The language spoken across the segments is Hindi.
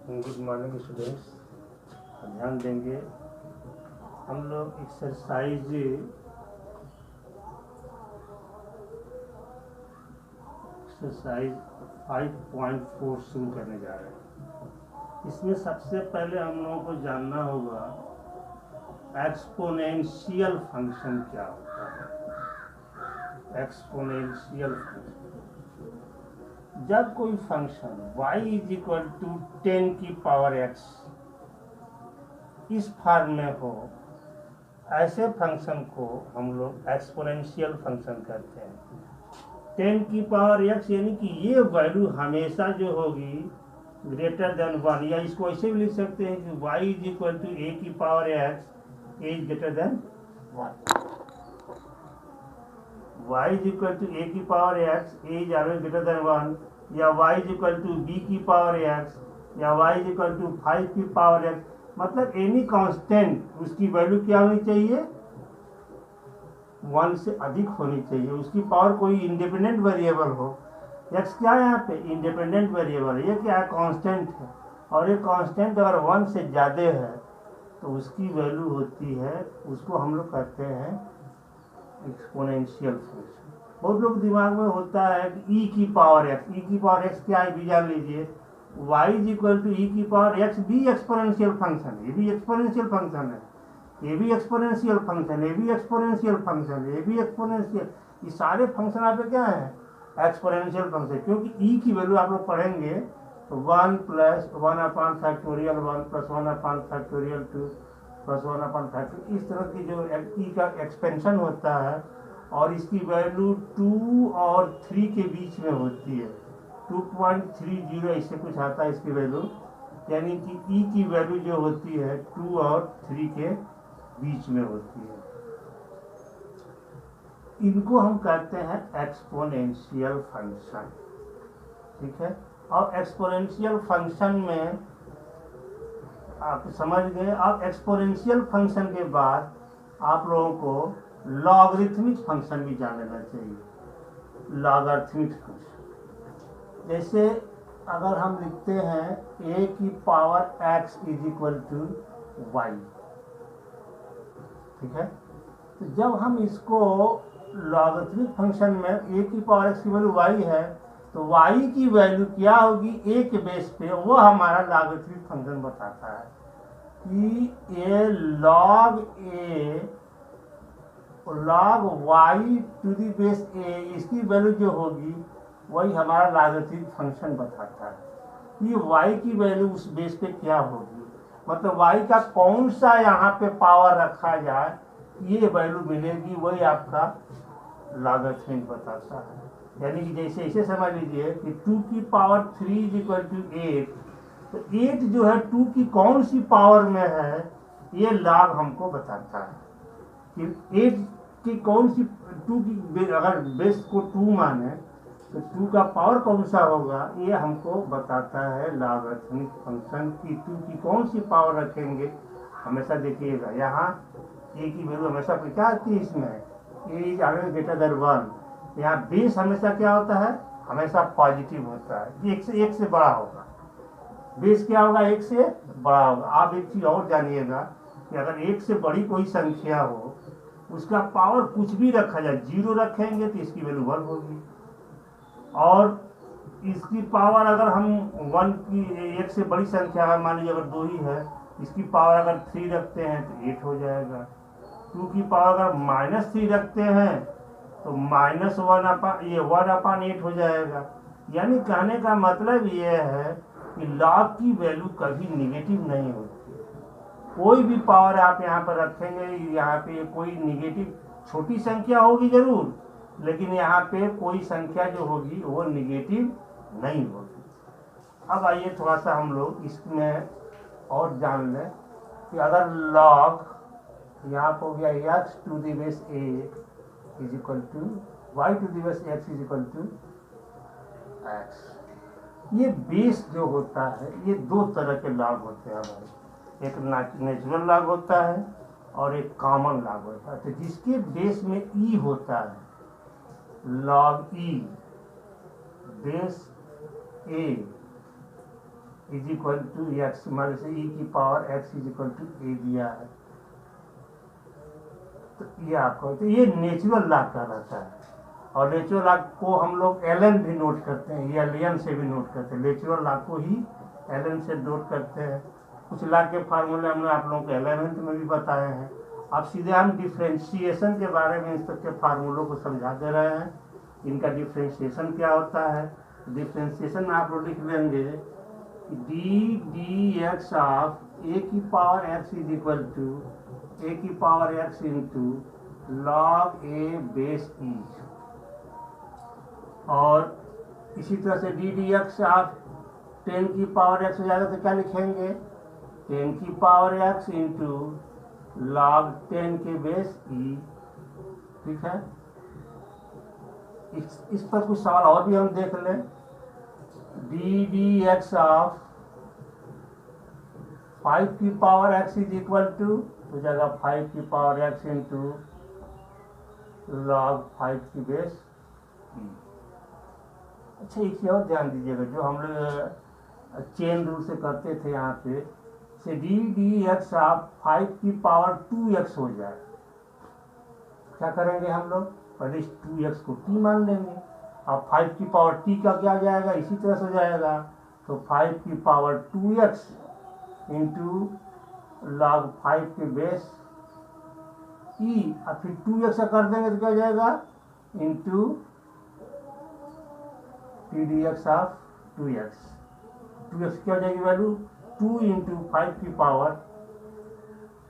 Good morning students. ध्यान देंगे हम लोग एक्सरसाइज 5.4 शुरू करने जा रहे हैं। इसमें सबसे पहले हम लोगों को जानना होगा एक्सपोनेंशियल फंक्शन क्या होता है। एक्सपोनेंशियल फंक्शन जब कोई function y is equal to 10 की पावर x इस फॉर्म में हो, ऐसे फंक्शन को हम लोग एक्सपोनेंशियल फंक्शन कहते हैं। 10 की पावर x यानी कि ये वैल्यू हमेशा जो होगी ग्रेटर देन 1, या इसको ऐसे भी लिख सकते हैं कि y is equal to a की power x is greater than 1। y is equal to a की power x is always greater than 1, या y is equal to b की पावर x, या y इज इक्वल टू 5 की पावर x, मतलब एनी कांस्टेंट उसकी वैल्यू क्या होनी चाहिए, 1 से अधिक होनी चाहिए। उसकी पावर कोई इंडिपेंडेंट वेरिएबल हो। x क्या है यहाँ पे इंडिपेंडेंट वेरिएबल है, ये क्या है कांस्टेंट है, और ये कांस्टेंट अगर 1 से ज़्यादा है तो उसकी वैल्यू होती है, उसको हम लोग कहते हैं एक्सपोनेंशियल फंक्शन। बहुत लोग दिमाग में होता है कि e की पावर x क्या है भी जान लीजिए। y is equal to e की पावर x भी एक्सपोनेंशियल फंक्शन है, ये भी एक्सपोनेंशियल फंक्शन है, ये भी एक्सपोनेंशियल फंक्शन, ये भी एक्सपोनेंशियल फंक्शन, ये भी एक्सपोनेंशियल, ये सारे फंक्शन आप क्या है एक्सपोनेंशियल फंक्शन। क्योंकि e की वैल्यू आप लोग पढ़ेंगे तो 1 plus 1 upon factorial 1 plus 1 upon factorial 2 plus 1 upon factorial, इस तरह की जो e का एक्सपेंशन होता है, और इसकी वैल्यू 2 और 3 के बीच में होती है। 2.30 इससे कुछ आता है इसकी वैल्यू, यानी कि e की वैल्यू जो होती है 2 और 3 के बीच में होती है। इनको हम कहते हैं एक्सपोनेंशियल फंक्शन, ठीक है। और एक्सपोनेंशियल फंक्शन में आप समझ गए। अब एक्सपोनेंशियल फंक्शन के बाद आप लोगों को लॉगरिथमिक फंक्शन भी जान लेना चाहिए। लॉगरिथमिक फंक्शन जैसे अगर हम लिखते हैं a की power x is equal to y, ठीक है। तो जब हम इसको लॉगरिथमिक फंक्शन में a की पावर x की वैल्यू y है, तो y की वैल्यू क्या होगी a के बेस पे, वो हमारा लॉगरिथमिक फंक्शन बताता है कि a log y to the base a, इसकी वैल्यू जो होगी वही हमारा लॉगरिथमिक फंक्शन बताता है कि y की वैल्यू उस बेस पे क्या होगी, मतलब y का कौन सा यहाँ पे पावर रखा जाए ये वैल्यू मिलेगी, वही आपका लॉगरिथमिक बताता है। यानी कि जैसे ऐसे समझ लीजिए कि 2 की पावर 3 इज इक्वल टू 8, तो 8 जो है 2 की कौन सी पावर में है ये लॉग हमको बताता है कि 8 की कौन सी 2 की, अगर बेस को 2 माने तो 2 का पावर कौन सा होगा ये हमको बताता है लॉगरिथमिक फंक्शन की 2 की कौन सी पावर रखेंगे। हमेशा देखिएगा यहाँ a की वैल्यू हमेशा क्या आती है, इसमें a is always greater than 1। यहाँ बेस हमेशा क्या होता है, हमेशा पॉजिटिव होता है, एक से बड़ा होगा। बेस क्या होगा, 1 से बड़ा होगा। आप एक चीज और जानिएगा कि अगर 1 से बड़ी कोई संख्या हो, उसका पावर कुछ भी रखा जाए, 0 रखेंगे तो इसकी वैल्यू 1 होगी, और इसकी पावर अगर हम 1 की 1 से बड़ी संख्या है, मान लीजिए अगर 2 ही है, इसकी पावर अगर 3 रखते हैं तो 8 हो जाएगा। 2 की पावर अगर -3 रखते हैं तो -1 अपॉन 8 हो जाएगा। यानी कहने का मतलब ये है कि लॉग की वैल्यू कभी निगेटिव नहीं होती। कोई भी पावर आप यहाँ पर रखेंगे, यहाँ पे कोई निगेटिव छोटी संख्या होगी जरूर, लेकिन यहाँ पे कोई संख्या जो होगी वो निगेटिव नहीं होगी। अब आइए थोड़ा सा हम लोग इसमें और जान लें कि अगर लॉग यहाँ पर हो गया x to the base a is equal to y to the base x is equal to x, ये बेस जो होता है ये 2 तरह के लॉग होते हैं हमारे, एक नेचुरल लॉग होता है और एक कॉमन लॉग होता है। तो जिसके बेस में e होता है, log e base a is equal to x, मान से ई की power x is equal to a दिया है। तो ये आपको, तो ये नेचुरल लॉ का रहता है। और नेचुरल लॉ को हम लोग एलन भी नोट करते हैं, या एलियन से भी नोट करते हैं। नेचुरल लॉ को ही एलन से नोट करते हैं। कुछ लॉ के फार्मूले हमने आप लोगों को 11th में भी बताए हैं। अब सीधे हम डिफ्रेंशिएशन के बारे में इन सबके फार्मूलों को समझा दे रहे हैं। इनका डिफ्रेंशिएशन क्या होता है। डिफ्रेंशिएशन में आप लोग लिख लेंगे डी एक्स ऑफ ए की power x is equal to a की power x into log a base e. और इसी तरह से डी एक्स ऑफ 10 की पावर एक्स हो जाएगा तो क्या लिखेंगे 10 की पावर एक्स इंटू लॉग 10 के बेस ई। ठीक है, इस पर कुछ सवाल और भी हम देख लें। डी एक्स ऑफ 5 की power x is equal to हो जाएगा 5 की पावर एक्स इंटू लॉग 5 की बेस ई। अच्छा, एक चीज और ध्यान दीजिएगा, जो हम लोग चेन रूल से करते थे यहाँ पे, से डी एक्स ऑफ 5 की पावर 2x हो जाए, क्या करेंगे हम लोग, पहले इस 2x को t मान लेंगे। अब 5 की पावर t का क्या जाएगा, इसी तरह से हो जाएगा। तो 5 की पावर 2x इंटू लॉग 5 के बेस e, और फिर 2x कर देंगे तो क्या हो जाएगा into T D x of 2x। 2x क्या हो जाएगी वैल्यू 2 इंटू 5 की पावर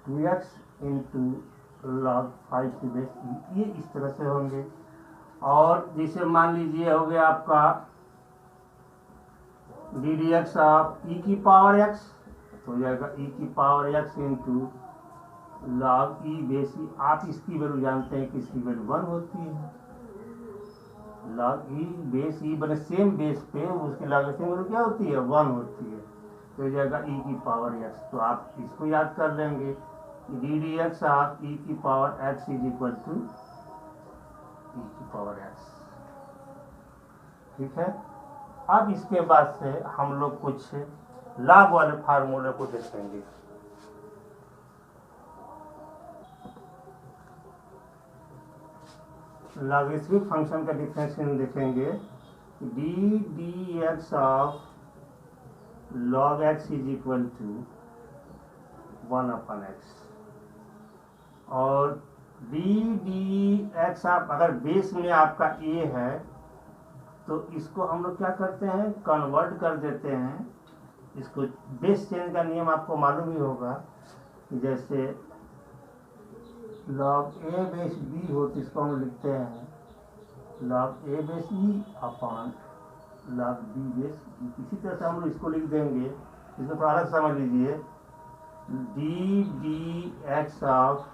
2x इंटू लॉग 5 की बेस ई। ये इस तरह से होंगे। और जैसे मान लीजिए हो गया आपका d d x of e की पावर x, तो हो जाएगा ई की power x into log e base e. आप इसकी वैल्यू जानते हैं कि इसकी वैल्यू 1 होती है। लॉग ई बेस ई बने सेम बेस पे उसकी लॉगरिथम वैल्यू क्या होती है 1 होती है। तो हो जाएगा ई की पावर x। तो आप इसको याद कर लेंगे d d x of e की power x is equal to e की पावर x। ठीक है, अब इसके बाद से हम लोग कुछ लॉग वाले फार्मूले को देखेंगे। लॉगरिथमिक फंक्शन का डिफरेंशिएशन देखेंगे। D x of log x is equal to 1/x। और डी एक्स ऑफ, अगर बेस में आपका a है तो इसको हम लोग क्या करते हैं कन्वर्ट कर देते हैं। इसको बेस चेंज का नियम आपको मालूम ही होगा, जैसे लॉग ए बेस बी हो तो इसको हम लिखते हैं log a base e upon log b base e. इसी तरह से हम लोग इसको लिख देंगे। इसको थोड़ा अलग समझ लीजिए, d x of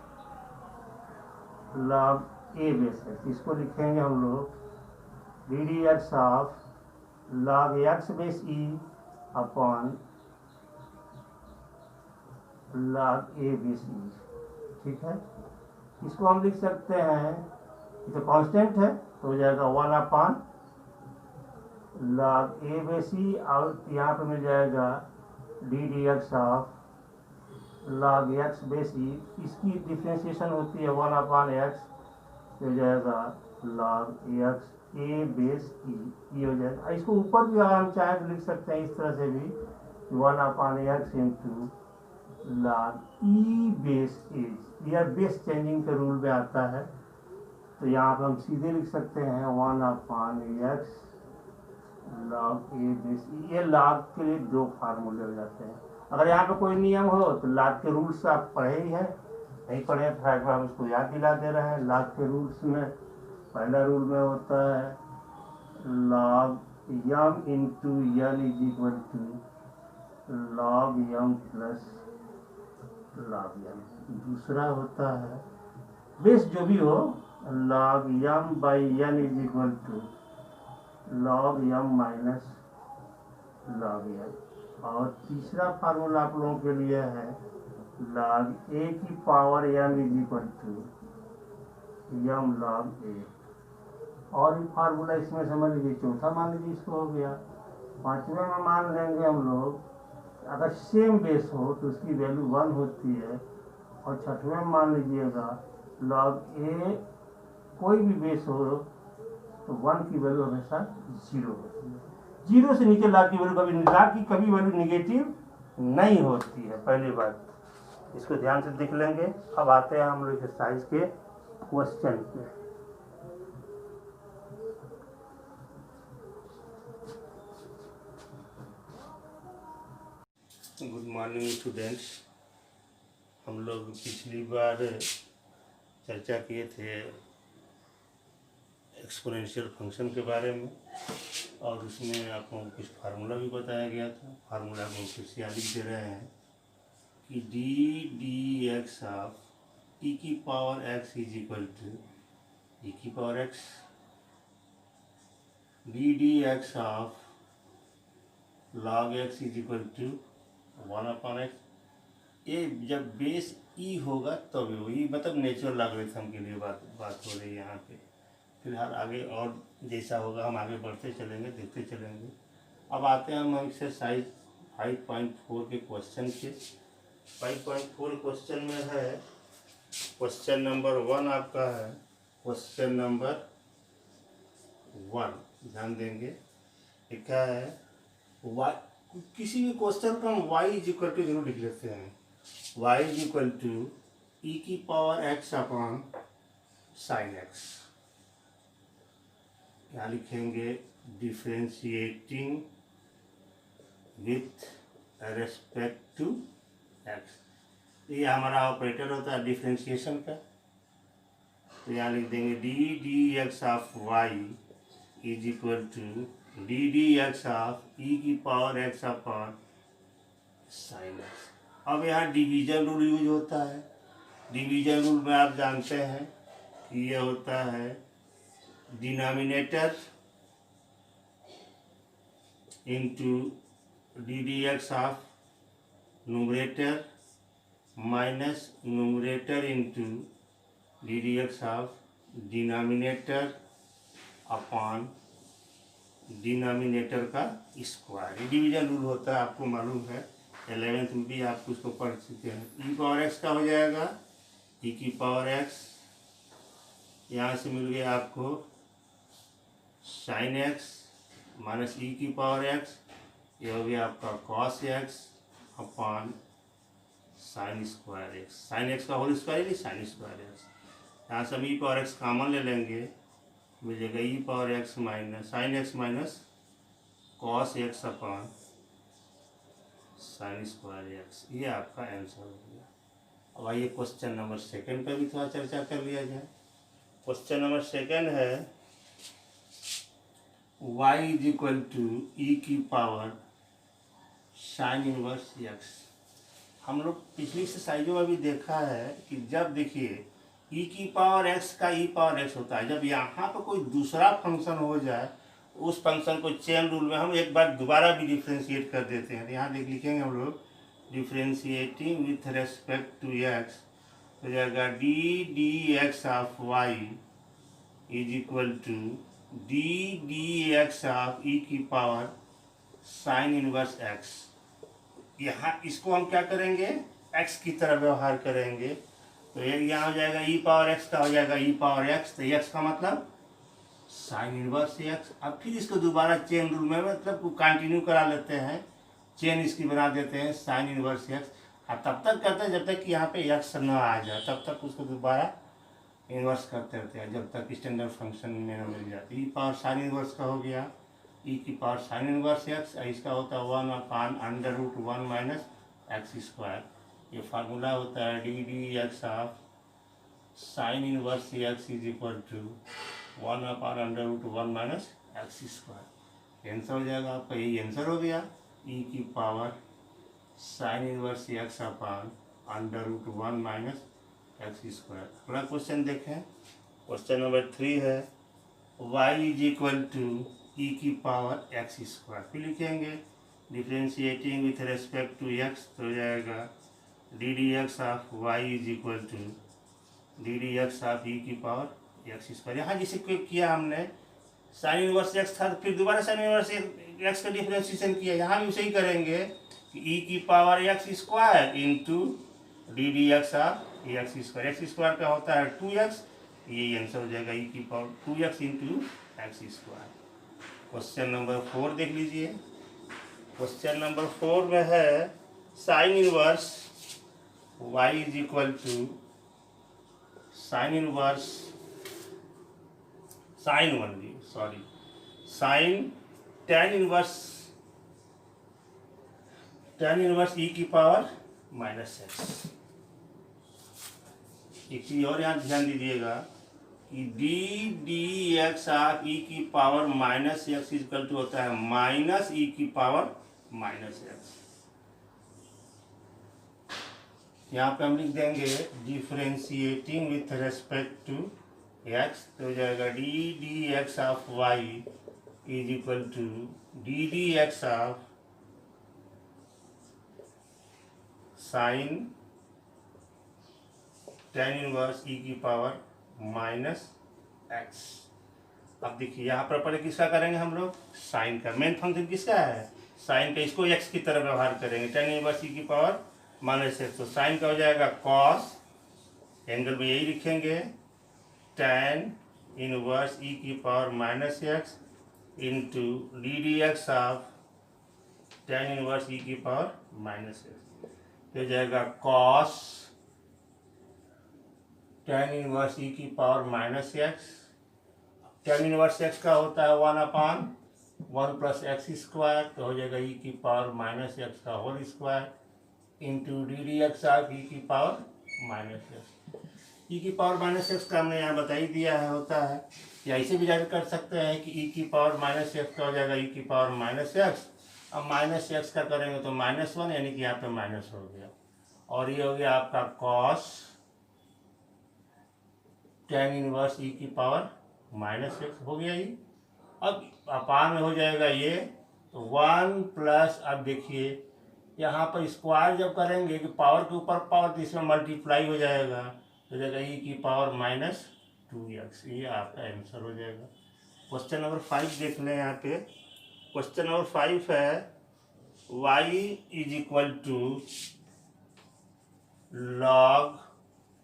log a base है, इसको लिखेंगे हम लोग d x of log x base e upon log a base e. ठीक है, इसको हम लिख सकते हैं, ये तो कांस्टेंट है तो हो जाएगा 1/log ए बेस ई। और यहाँ पे मिल जाएगा d x of log x base e. इसकी डिफ्रेंशिएशन होती है 1/x, हो जाएगा log x a base e. ये हो जाएगा। इसको ऊपर भी अगर हम चाहें तो लिख सकते हैं इस तरह से भी 1/x into log e base एज। यह बेस चेंजिंग के रूल में आता है, तो यहाँ पर हम सीधे लिख सकते हैं 1/x log a base e. ये लॉग के लिए 2 फार्मूले हो जाते हैं। अगर यहाँ पे कोई नियम हो तो लॉग के रूल्स आप पढ़े ही हैं, नहीं पढ़े तो एक बार हम उसको याद दिला दे रहे हैं। लॉग के रूल्स में पहला रूल में होता है log m into l is equal to log m plus log m. दूसरा होता है बेस जो भी हो log m by n is equal to log m minus log m. और तीसरा फार्मूला आप लोगों के लिए है लॉग ए की power m is equal to m log a. और भी फार्मूला इसमें समझ लीजिए, चौथा मान लीजिए इसको हो गया। पांचवें में मान लेंगे हम लोग अगर सेम बेस हो तो उसकी वैल्यू 1 होती है, और छठवें में मान लीजिएगा लॉग ए कोई भी बेस हो तो 1 की वैल्यू हमेशा 0 होती है। 0 से नीचे लॉग की वैल्यू कभी वैल्यू निगेटिव नहीं होती है, पहली बात इसको ध्यान से देख लेंगे। अब आते हैं हम लोग एक्सरसाइज के क्वेश्चन पे। Good morning students. हम लोग पिछली बार चर्चा किए थे एक्सपोनेंशियल फंक्शन के बारे में, और उसमें आपको कुछ फार्मूला भी बताया गया था। फार्मूला को फिर से लिख दे रहे हैं कि डी एक्स ऑफ ई की power x is equal to e की power x d x of log x is equal to 1/x। ये जब बेस ई होगा तब तो ये मतलब नेचुरल लॉगरिथम के लिए बात हो रही है यहाँ पे। फिलहाल आगे और जैसा होगा हम आगे बढ़ते चलेंगे, देखते चलेंगे। अब आते हैं हम एक्सरसाइज 5.4 के क्वेश्चन के। 5.4 क्वेश्चन में है, क्वेश्चन नंबर 1 आपका है। क्वेश्चन नंबर 1 ध्यान देंगे, लिखा है y, किसी भी क्वेश्चन को हम y इज इक्वल टू जरूर लिख लेते हैं। y is equal to e की power x upon sine x। क्या लिखेंगे? Differentiating with respect to x। ये हमारा ऑपरेटर होता है डिफ्रेंशिएशन का। तो यहाँ लिख देंगे d x of y is equal to d x of e की power x upon sine x. अब यहाँ डिवीजन रूल यूज होता है। डिवीजन रूल में आप जानते हैं कि यह होता है denominator into D x of numerator minus numerator into D x of denominator upon denominator का स्क्वायर। डिवीजन रूल होता है, आपको मालूम है, 11th में भी आप उसको पढ़ चुके हैं। ई पावर एक्स का हो जाएगा ई की पावर एक्स, यहाँ से मिल गया आपको साइन एक्स माइनस ई की पावर एक्स, ये हो गया आपका cos x upon sine square x. Sine x का होल स्क्वायर है, साइन स्क्वायर एक्स। यहाँ से हम ई पावर एक्स कॉमन ले लेंगे, मिलेगा e power x minus sine x minus cos x upon sine square x. ये आपका आंसर हो गया। अब आइए क्वेश्चन नंबर 2 पर भी थोड़ा चर्चा कर लिया जाए। क्वेश्चन नंबर 2 है y is equal to e की पावर साइन इनवर्स एक्स। हम लोग पिछली एक्सरसाइजों में भी देखा है कि जब देखिए ई की पावर एक्स का ई पावर एक्स होता है, जब यहाँ पर कोई दूसरा फंक्शन हो जाए उस फंक्शन को चेन रूल में हम एक बार दोबारा भी डिफ्रेंशिएट कर देते हैं। तो यहाँ देख लिखेंगे हम लोग differentiating with respect to x, हो जाएगा d x of y is equal to d x of e की पावर साइन इनवर्स एक्स। यहाँ इसको हम क्या करेंगे, एक्स की तरह व्यवहार करेंगे। तो यहाँ हो जाएगा ई पावर एक्स का हो जाएगा ई पावर एक्स, तो एक्स का मतलब साइन इनवर्स एक्स। अब फिर इसको दोबारा चेन रूल में मतलब कंटिन्यू करा लेते हैं, चेन इसकी बना देते हैं साइन इनवर्स एक्स। और तब तक करते हैं जब तक कि यहाँ पे एक्स न आ जाए, तब तक उसको दोबारा इन्वर्स करते रहते हैं जब तक स्टैंडर्ड फंक्शन में न मिल जाती। ई पावर साइन इनवर्स का हो गया ई की पावर साइन इनवर्स एक्स, इसका होता है 1/√1 माइनस एक्स स्क्वायर। ये फार्मूला होता है d x of sine inverse x is equal to 1/√1 minus x square. Answer हो जाएगा आपका, यही आंसर हो गया ई की power sine inverse x upon √1 minus x square. अगला क्वेश्चन देखें, क्वेश्चन नंबर 3 है y is equal to e की पावर एक्स स्क्वायर। फिर लिखेंगे differentiating with respect to x, तो हो जाएगा d x of y is equal to d x of e की पावर एक्स स्क्वायर। यहाँ जिसे किया हमने साइन इनवर्स एक्स था, फिर दोबारा साइन इनवर्स एक्स का डिफ्रेंशिएशन किया, यहाँ भी उसे ही करेंगे ई की power x square into d d x of x square. X square का होता है 2x, ये आंसर हो जाएगा ई की power 2x into x square. Question number 4 देख लीजिए। क्वेश्चन नंबर 4 में है sine inverse y is equal to sine inverse sine tan inverse e की पावर माइनस एक्स। एक चीज और यहाँ ध्यान दीजिएगा कि d d x of e की power minus x equal to होता है माइनस ई की पावर माइनस एक्स। यहाँ पे हम लिख देंगे differentiating with respect to x, तो हो जाएगा d d x of y is equal to d d x of sine tan inverse e की पावर माइनस एक्स। अब देखिए यहाँ पर पहले किसका करेंगे हम लोग, साइन का। मेन फंक्शन किसका है, साइन का, इसको एक्स की तरह व्यवहार करेंगे। टेन इनवर्स ई की पावर माइनस एक्स, तो साइन का हो जाएगा कॉस, एंगल में यही लिखेंगे टेन इनवर्स ई की power minus x into d d x of ten inverse e की पावर माइनस एक्स, हो जाएगा कॉस टेन इनवर्स ई की power minus x. Tan inverse x का होता है 1/1 प्लस एक्स स्क्वायर, तो हो जाएगा ई की पावर माइनस एक्स का whole square into d d x of e की पावर माइनस एक्स। ई की पावर माइनस एक्स का हमने यहाँ बता ही दिया है, होता है, या ऐसे भी जाकर कर सकते हैं कि ई की पावर माइनस एक्स का हो जाएगा ई की पावर माइनस एक्स। अब माइनस एक्स का करेंगे तो -1, यानी कि यहाँ पे माइनस हो गया, और ये हो गया आपका कॉस टेन इनवर्स ई की पावर माइनस एक्स हो गया ये। अब अपान में हो जाएगा ये, तो 1 प्लस, अब देखिए यहाँ पर स्क्वायर जब करेंगे कि पावर के ऊपर पावर, तो इसमें मल्टीप्लाई हो जाएगा, तो जाएगा ई की पावर -2x। ये आपका आंसर हो जाएगा। क्वेश्चन नंबर 5 देख लें यहाँ पे। क्वेश्चन नंबर 5 है y is equal to log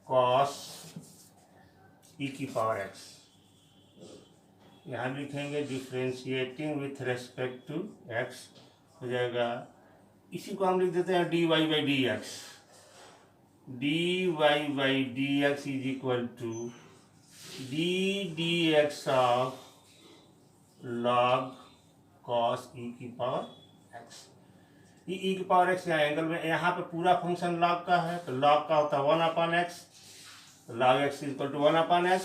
cos e की पावर एक्स। यहाँ लिखेंगे differentiating with respect to x, हो जाएगा, इसी को हम लिख देते हैं dy by d x. dy by d x is equal to d d x of log cos e की पावर एक्स। ई की पावर एक्स यहाँ एंगल में, यहाँ पे पूरा फंक्शन लॉग का है, तो लॉग का होता है 1/x, log x equal to 1/x,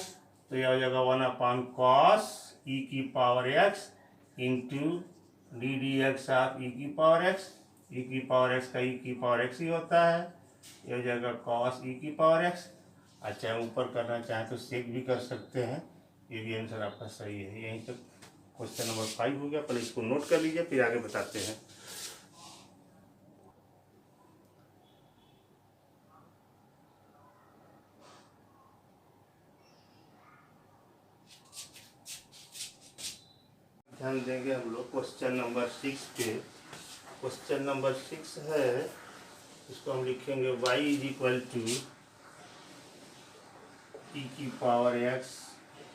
तो यह हो जाएगा 1/cos ई की power x into d d x of e की पावर एक्स। ई की पावर एक्स का ई की पावर एक्स ही होता है, यह हो जाएगा cos ई की पावर एक्स। अच्छा, ऊपर करना चाहें तो सेक भी कर सकते हैं, ये भी आंसर आपका सही है। यहीं तक क्वेश्चन नंबर 5 हो गया। पहले इसको नोट कर लीजिए, फिर आगे बताते हैं। ध्यान देंगे हम लोग क्वेश्चन नंबर 6 पे। क्वेश्चन नंबर 6 है, इसको हम लिखेंगे y is equal to e की पावर x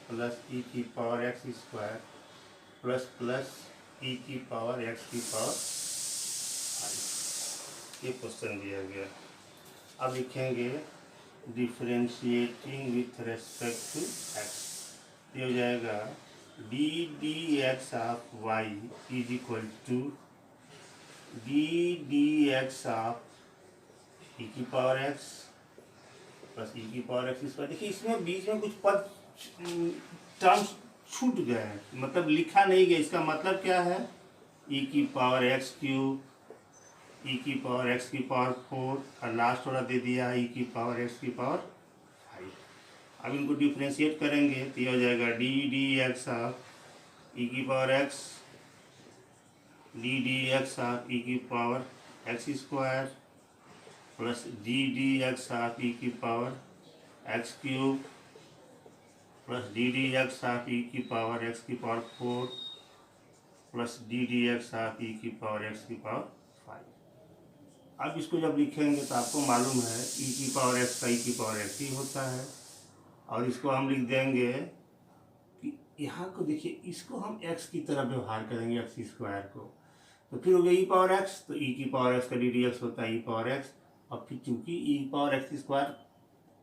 प्लस ई की power x square plus plus e की पावर एक्स की पावर 5। ये क्वेश्चन दिया गया। अब लिखेंगे differentiating with respect to x, ये हो जाएगा d d x of y is equal to d d x of e की पावर एक्स प्लस ई की पावर एक्स स्क्वायर। देखिए इसमें बीच में कुछ पद टर्म्स छूट गए हैं, मतलब लिखा नहीं गया। इसका मतलब क्या है, ई की पावर एक्स क्यूब, ई की पावर एक्स की पावर 4, और लास्ट वाला दे दिया ई की पावर एक्स की पावर 5। अब इनको डिफ्रेंशिएट करेंगे तो ये हो जाएगा d d x of e की power x d d x of e की power x square plus d d x of e की power x cube plus d d x of e की पावर एक्स की power 4 plus d d x of e की पावर एक्स की पावर 5। अब इसको जब लिखेंगे तो आपको मालूम है ई की पावर एक्स का ई की पावर एक्स ही होता है, और इसको हम लिख देंगे कि यहाँ को देखिए, इसको हम एक्स की तरह व्यवहार करेंगे, एक्स स्क्वायर को, तो फिर हो गया ई पावर एक्स, तो ई की पावर एक्स का डी डी एक्स होता है ई पावर एक्स। और फिर चूंकि ई पावर एक्स स्क्वायर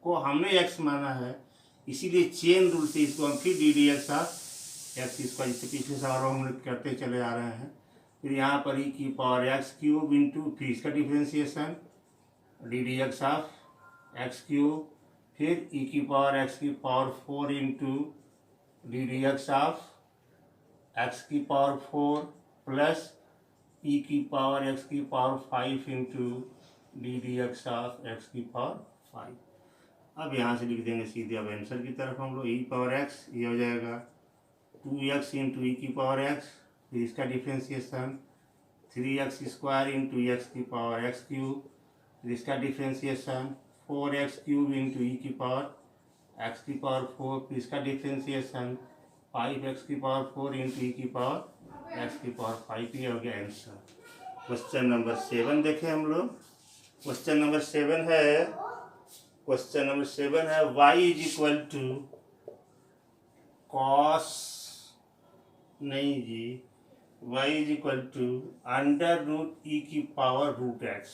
को हमने एक्स माना है, इसीलिए चेन रूल से इसको हम फिर D d x x square, इससे पिछले सवालों में करते चले आ रहे हैं। फिर यहाँ पर ई की पावर एक्स क्यूब इंटू, फिर इसका differentiation D d x of x cube, फिर ई की पावर एक्स की power 4 into d d x of x की पावर 4 प्लस ई की पावर एक्स की power 5 into d d x of x की पावर 5। अब यहाँ से लिख देंगे सीधे अब आंसर की तरफ हम लोग, ई पावर एक्स ये हो जाएगा 2x इंटू ई की पावर एक्स, फिर इसका differentiation 3x square into x की पावर एक्स क्यूब, फिर इसका differentiation 4x cube into e की पावर एक्स की पावर 4, फिर इसका डिफ्रेंसिएशन 5x की पावर 4 इंटू ई की पावर एक्स की पावर 5। ये हो गया आंसर। क्वेश्चन नंबर 7 देखें हम लोग। क्वेश्चन नंबर 7 है y is equal to cos, नहीं जी, y is equal to under root e की पावर रूट एक्स।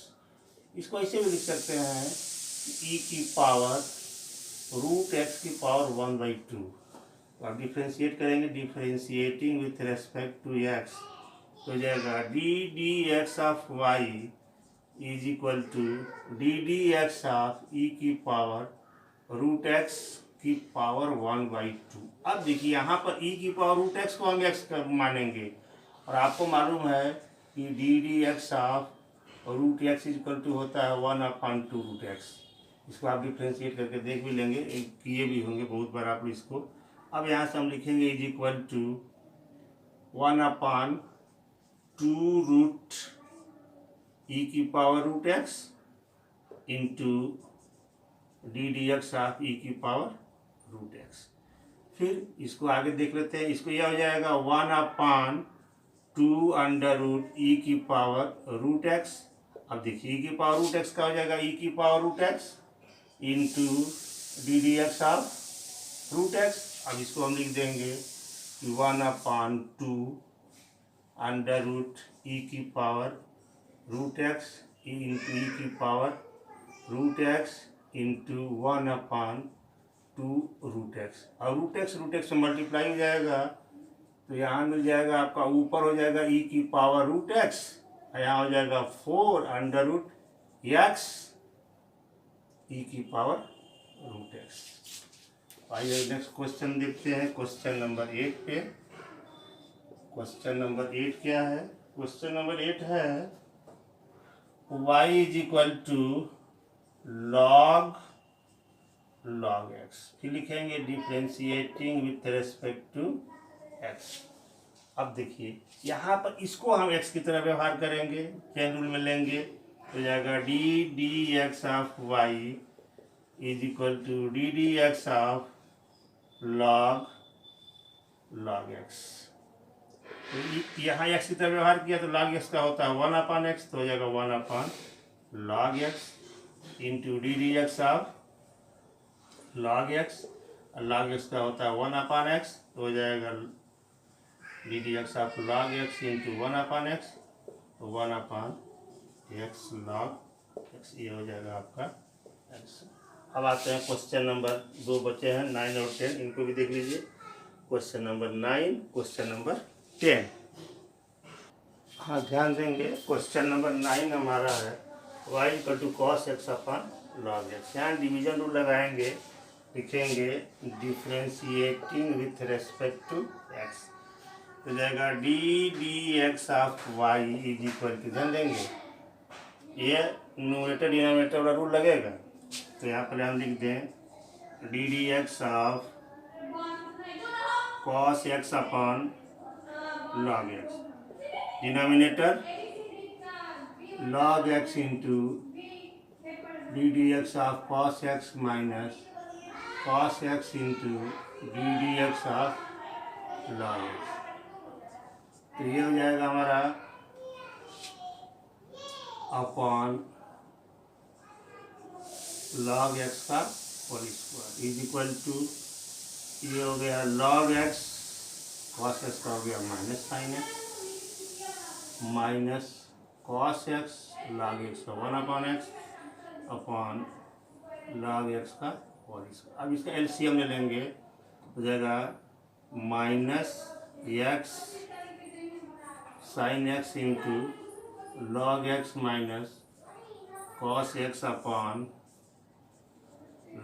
इसको ऐसे भी लिख सकते हैं ई की पावर रूट एक्स की पावर 1/2। तो आप डिफ्रेंशिएट करेंगे, differentiating with respect to x, तो हो जाएगा d d x of y is equal to d d x of e की पावर रूट एक्स की पावर 1/2। अब देखिए यहाँ पर ई की पावर रूट एक्स को हम एक्स मानेंगे, और आपको मालूम है कि d d x of root x is equal to होता है 1/2 रूट एक्स। इसको आप डिफ्रेंशिएट करके देख भी लेंगे, किए भी होंगे बहुत बार आप इसको। अब यहाँ से हम लिखेंगे is equal to 1/2 root e की power root x into d d x of e की पावर रूट एक्स। फिर इसको आगे देख लेते हैं, इसको यह हो जाएगा 1/2 अंडर रूट ई की पावर रूट एक्स। अब देखिए ई की पावर रूट एक्स का हो जाएगा ई की power root x into d d x of root x. अब इसको हम लिख देंगे 1/2 अंडर रूट ई की power root x into e की power root x into 1/2 root x. और रूट एक्स से मल्टीप्लाई हो जाएगा, तो यहाँ मिल जाएगा आपका, ऊपर हो जाएगा ई की पावर रूट एक्स, यहाँ हो जाएगा 4 अंडर रूट एक्स ई की पावर रूट एक्स। आइए नेक्स्ट क्वेश्चन देखते हैं, क्वेश्चन नंबर 8 पे। क्वेश्चन नंबर 8 क्या है? क्वेश्चन नंबर 8 है y is equal to log x। फिर लिखेंगे differentiating with respect to x। अब देखिए यहाँ पर इसको हम x की तरह व्यवहार करेंगे, चेन रूल में लेंगे, तो जाएगा d d x of y is equal to d d x of log x। तो यहाँ x की तरह व्यवहार किया तो log x का होता है 1/x, तो हो जाएगा 1/log x into d d x of log x, log x का होता है 1/x, तो हो जाएगा d d x of log x into 1/x, तो 1/x log x, ये हो जाएगा आपका आंसर। अब आते हैं क्वेश्चन नंबर 2 बचे हैं 9 और 10, इनको भी देख लीजिए। Question number 9, question number 10। हाँ ध्यान देंगे, क्वेश्चन नंबर 9 हमारा है y equal to cos x upon log x। यहाँ डिवीजन रूल लगाएंगे, लिखेंगे differentiating with respect to x, तो जाएगा d d x of y is equal to, ध्यान देंगे ये न्यूमरेटर डिनोमिनेटर वाला रूल लगेगा, तो यहाँ पर हम लिख दें d d x of cos x upon log x, denominator log x into d d x of cos x minus cos x into d d x of log x। तो ये हो जाएगा हमारा अपॉन log x का whole square is equal to, ये हो गया log x cos x का हो गया minus sine x minus cos x log x का 1/x अपॉन log x का होल स्क्वायर। अब इसका एलसीएम ले लेंगे, हो जाएगा minus x sine x into log x minus cos x upon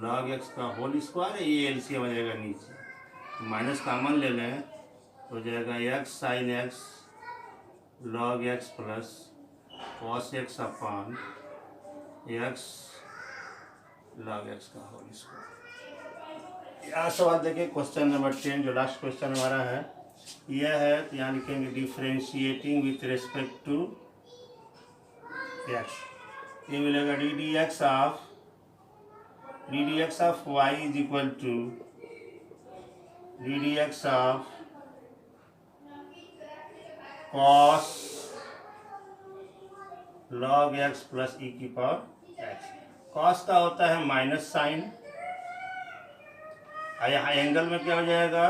log x का होल स्क्वायर है, ये एलसीएम आ जाएगा नीचे, माइनस कॉमन ले लें, हो जाएगा x sine x log x plus cos x upon x log x का होल स्क्वायर। यहाँ सवाल देखिए क्वेश्चन नंबर 10 जो लास्ट क्वेश्चन हमारा है यह है, तो यहाँ लिखेंगे differentiating with respect to x, ये मिलेगा d d x of y is equal to d d x of cos log x plus e की पावर x। कॉस का होता है माइनस साइन, यहाँ एंगल में क्या हो जाएगा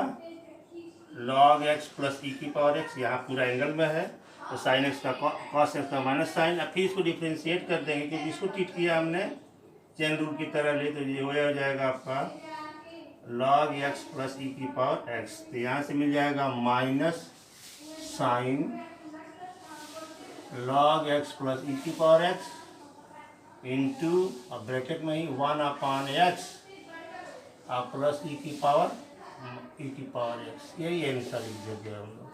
log x प्लस ई की पावर x, यहाँ पूरा एंगल में है तो साइन x का कॉस x का माइनस साइन। अब फिर इसको डिफ्रेंशिएट कर देंगे क्योंकि इसको ट्रीट किया हमने चेन रूल की तरह ले, तो ये हो जाएगा आपका log x प्लस ई की पावर x, तो यहाँ से मिल जाएगा minus sine log x plus e की पावर x इंटू अब ब्रैकेट में ही 1/x प्लस ई की पावर x, यही आंसर लिख देंगे हम लोग,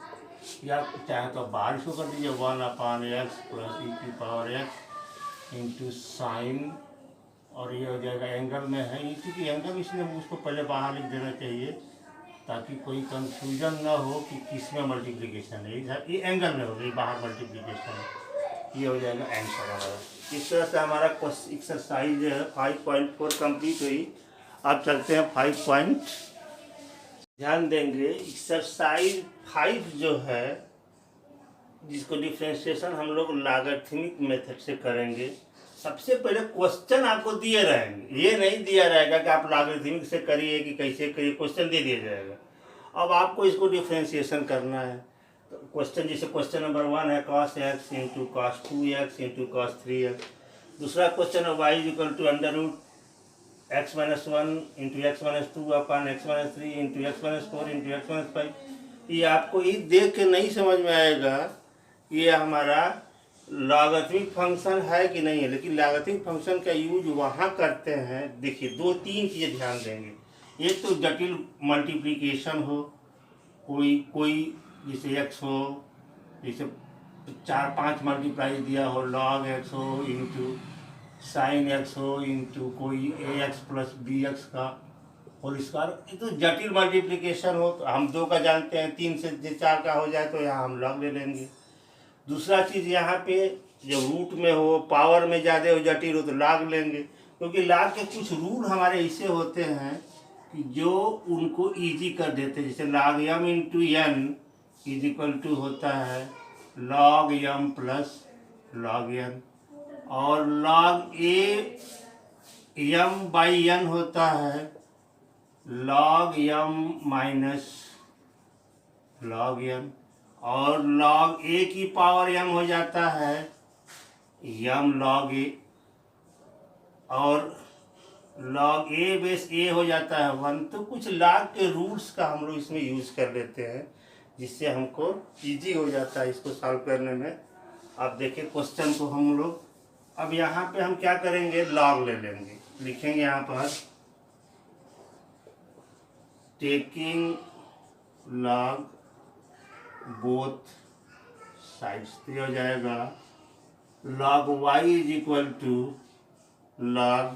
या चाहे तो बाहर इसको कर दीजिए 1/x प्लस ई की पावर x इंटू साइन, और ये हो जाएगा एंगल में है, क्योंकि एंगल इसलिए उसको पहले बाहर लिख देना चाहिए ताकि कोई कंफ्यूजन ना हो कि किस में मल्टीप्लिकेशन है, ये एंगल में हो गई, बाहर मल्टीप्लिकेशन है, ये हो जाएगा आंसर हमारा। इस तरह से हमारा एक्सरसाइज 5.4 कंप्लीट हुई। अब चलते हैं 5. ध्यान देंगे एक्सरसाइज 5 जो है जिसको डिफ्रेंशिएशन हम लोग लॉगरिथमिक मेथड से करेंगे। सबसे पहले क्वेश्चन आपको दिए रहेंगे, ये नहीं दिया रहेगा कि आप लॉगरिथमिक से करिए कि कैसे करिए, क्वेश्चन दे दिया जाएगा। अब आपको इसको डिफ्रेंशिएशन करना है, तो क्वेश्चन जैसे क्वेश्चन नंबर 1 है cos x into cos 2x into cos 3x। दूसरा क्वेश्चन है y is equal to under root x minus 1 into x minus 2 upon x minus 3 into x minus 4 into x minus 5। ये आपको ये देख के नहीं समझ में आएगा ये हमारा लॉगरिथमिक फंक्शन है कि नहीं है, लेकिन लॉगरिथमिक फंक्शन का यूज वहाँ करते हैं। देखिए 2-3 चीज़ें ध्यान देंगे, एक तो जटिल मल्टीप्लिकेशन हो, कोई जैसे x हो, जैसे 4-5 मल्टीप्लाई दिया हो, log x हो इंटू साइन x हो इंटू कोई ax प्लस bx का होल स्क्वायर, ये तो जटिल मल्टीप्लिकेशन हो। तो हम 2 का जानते हैं, 3 से 4 का हो जाए तो यहाँ हम log ले लेंगे। दूसरा चीज़ यहाँ पे जब रूट में हो, पावर में ज़्यादा हो, जटिल हो तो log लेंगे, क्योंकि log के कुछ रूल हमारे ऐसे होते हैं कि जो उनको इजी कर देते हैं। जैसे log m into n is equal to होता है log m plus log n, और log a m by n होता है log m minus log n, और log a की पावर m हो जाता है m log a, और log a बेस a हो जाता है 1। तो कुछ log के रूल्स का हम लोग इसमें यूज कर लेते हैं जिससे हमको इजी हो जाता है इसको सॉल्व करने में। अब देखिए क्वेश्चन को हम लोग अब यहाँ पे हम क्या करेंगे, log ले लेंगे, लिखेंगे यहाँ पर टेकिंग log बोथ साइड्स, तो हो जाएगा log y is equal to log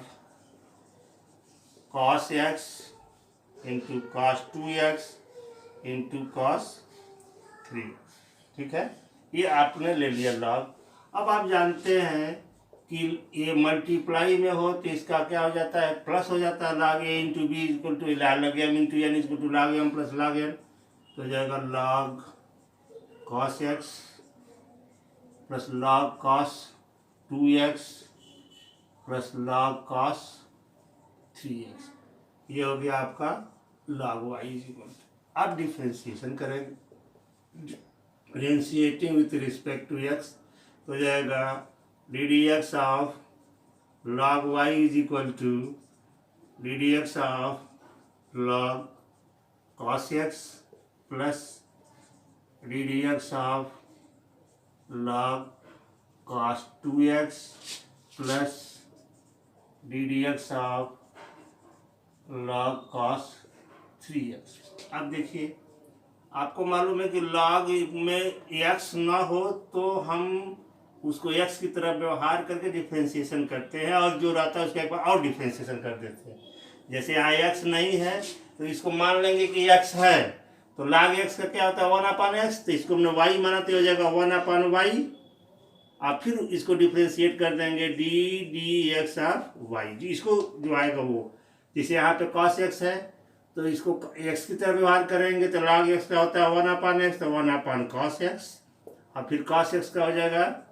cos x into cos 2x into cos 3। ठीक है, ये आपने ले लिया log। अब आप जानते हैं कि ये मल्टीप्लाई में हो तो इसका क्या हो जाता है, प्लस हो जाता है, log a into b is equal to log m into n is equal to log m plus log n, तो हो जाएगा log cos x plus log cos 2x plus log cos 3x, ये हो गया आपका log y is equal to. अब डिफ्रेंशिएशन करेंगे, differentiating with respect to x, तो हो जाएगा d d x of log y is equal to d d x of log cos x plus d d x of log cos 2x plus d d x of log cos 3x। अब देखिए, आपको मालूम है कि log में x ना हो तो हम उसको x की तरफ व्यवहार करके डिफ्रेंशिएशन करते हैं, और जो रहता है उसके एक बार और डिफ्रेंशिएशन कर देते हैं। जैसे यहाँ x नहीं है तो इसको मान लेंगे कि x है, तो log x का क्या होता है 1/x, तो इसको हमने y माना तो हो जाएगा 1/y। आप फिर इसको डिफ्रेंशिएट कर देंगे d d x of y, इसको जो आएगा वो, जैसे यहाँ पे cos x है तो इसको x की तरफ व्यवहार करेंगे तो log x का होता है 1/x, तो 1/cos x, और फिर cos x का हो जाएगा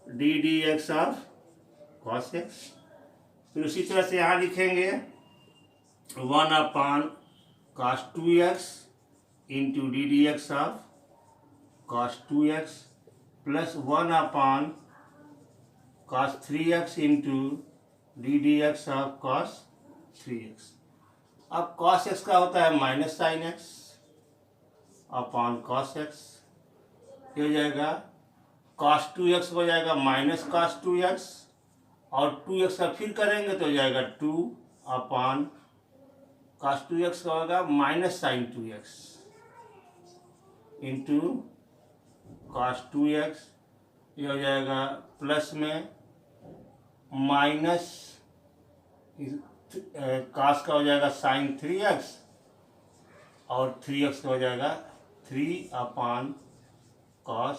d d x of cos x। फिर उसी तरह से यहाँ लिखेंगे 1/cos 2x into d d x of cos 2x plus 1/cos 3x into d d x of cos 3x। अब cos x का होता है minus sine x upon cos x, ये हो जाएगा cos 2x हो जाएगा माइनस cos 2x, और 2x का फिर करेंगे तो हो जाएगा 2/cos 2x का होगा minus sign 2x into cos 2x, ये हो जाएगा प्लस में माइनस cos का हो जाएगा साइन 3x, और 3x का हो जाएगा 3/cos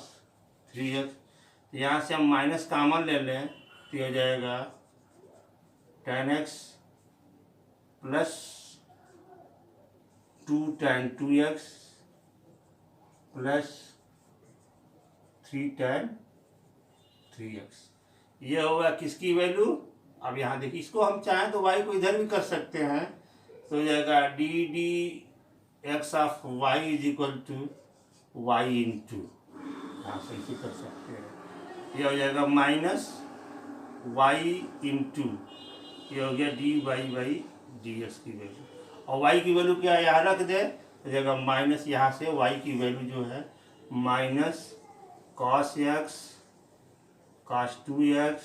3x। यहाँ से हम माइनस कॉमन ले लें तो ये हो जाएगा tan x plus 2 tan 2x plus 3 tan 3x। ये होगा किसकी वैल्यू, अब यहाँ देखिए, इसको हम चाहें तो y को इधर भी कर सकते हैं, तो हो जाएगा d d x of y is equal to y into, यहाँ से इसे कर सकते हैं, ये हो जाएगा माइनस y इंटू, ये हो गया d y by d x की वैल्यू, और y की वैल्यू क्या है यहाँ रख दे, हो जाएगा माइनस, यहाँ से y की वैल्यू जो है minus cos x cos 2x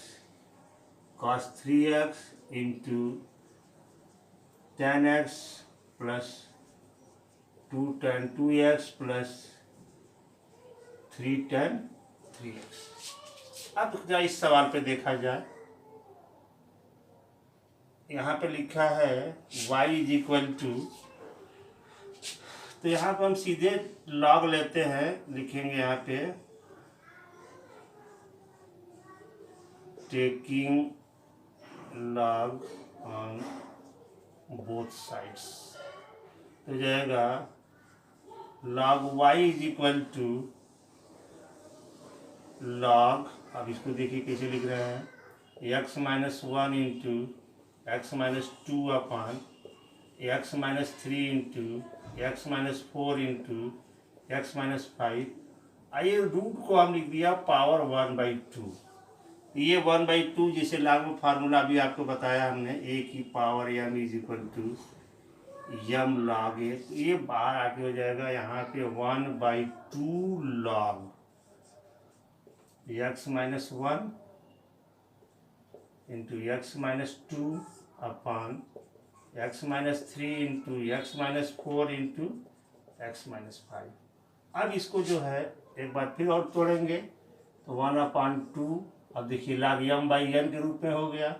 cos 3x into tan x plus 2 tan 2x plus 3 tan 3x। अब जरा इस सवाल पे देखा जाए, यहाँ पे लिखा है y इज इक्वल टू, तो यहाँ पे हम सीधे log लेते हैं, लिखेंगे यहाँ पे taking log on both sides, तो जाएगा log y is equal to log, अब इसको देखिए कैसे लिख रहे हैं, x minus 1 into x minus 2 upon x minus 3 into x minus 4 into x minus 5। आइए रूट को हम लिख दिया पावर 1/2, ये 1/2 जिसे लागू फार्मूला भी आपको बताया हमने, a की power m is equal to m log a, ये बाहर आके हो जाएगा यहाँ पे 1/2 log x minus 1 into x minus 2 upon x minus 3 into x minus 4 into x minus 5। अब इसको जो है एक बार फिर और तोड़ेंगे तो 1/2, अब देखिए log m बाई n के रूप में हो गया,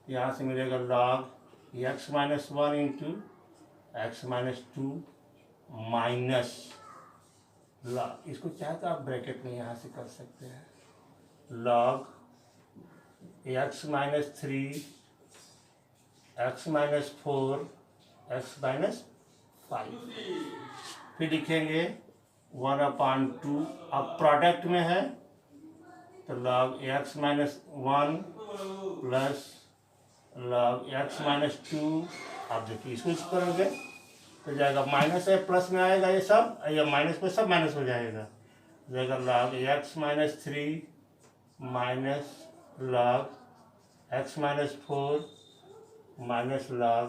यहाँ से मिलेगा log x minus 1 into x minus 2 minus log, इसको चाहे तो आप ब्रैकेट में यहाँ से कर सकते हैं, log x minus 3 x minus 4 x minus 5, फिर लिखेंगे 1/2, अब प्रोडक्ट में है तो log x minus 1 plus log x minus 2, आप देखिए इसको करोगे तो जाएगा माइनस है प्लस में आएगा ये सब, या माइनस में सब माइनस हो जाएगा, जाएगा log x minus 3 minus log x minus 4 minus log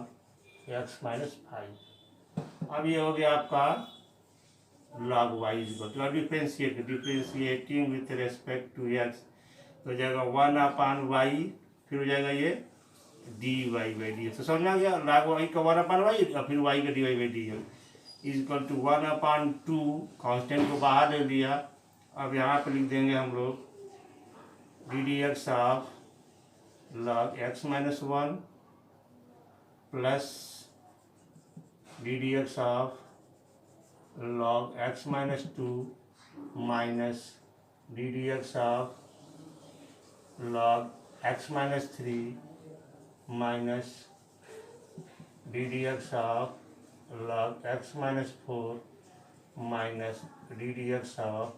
x minus 5। अब ये हो गया आपका log y is equal to differentiating with respect to x, तो जाएगा 1/y, फिर हो जाएगा ये dy बाई डी, तो समझ में आ गया। log y का 1/y और फिर y का dy by d is equal to 1/2, constant को बाहर ले लिया। अब यहाँ पे लिख देंगे हम लोग D d x of log x minus 1 plus d d x of log x minus 2 minus D d x of log x minus 3 minus D d x of log x minus 4 minus D d x of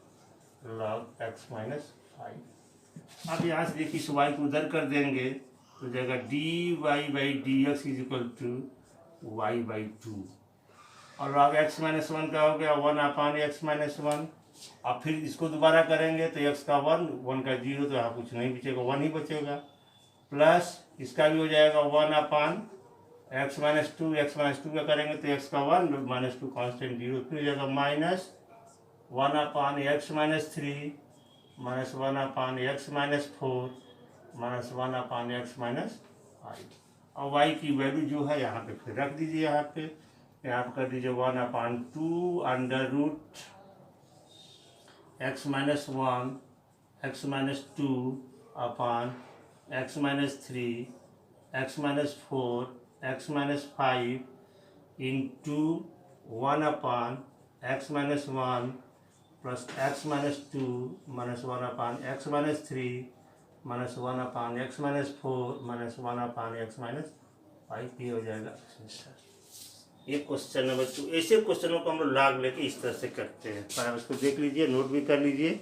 log x minus 5। अब यहाँ से देखिए इस y को उधर कर देंगे तो जाएगा dy by d x is equal to y by 2, और log x माइनस 1 का हो गया 1/x माइनस 1। अब फिर इसको दोबारा करेंगे तो x का 1 का 0, तो यहाँ कुछ नहीं बचेगा, 1 ही बचेगा, प्लस इसका भी हो जाएगा 1/x माइनस 2, x माइनस 2 का करेंगे तो x का 1 माइनस 2 कॉन्स्टेंट 0, फिर हो जाएगा minus 1/x minus 3 minus 1/x minus 4 minus 1/x minus 5। और y की वैल्यू जो है यहाँ पे फिर रख दीजिए, यहाँ पे कर दीजिए 1/2 under root x minus 1 x minus 2 upon x minus 3 x minus 4 x minus 5 into 1/x minus 1 plus x minus 2 minus 1/x minus 3 minus 1/x minus 4 minus 1/x minus 5, ये हो जाएगा आंसर। ये क्वेश्चन नंबर 2। ऐसे क्वेश्चनों को हम लोग लॉग लेके इस तरह से करते हैं, पर आप इसको देख लीजिए, नोट भी कर लीजिए।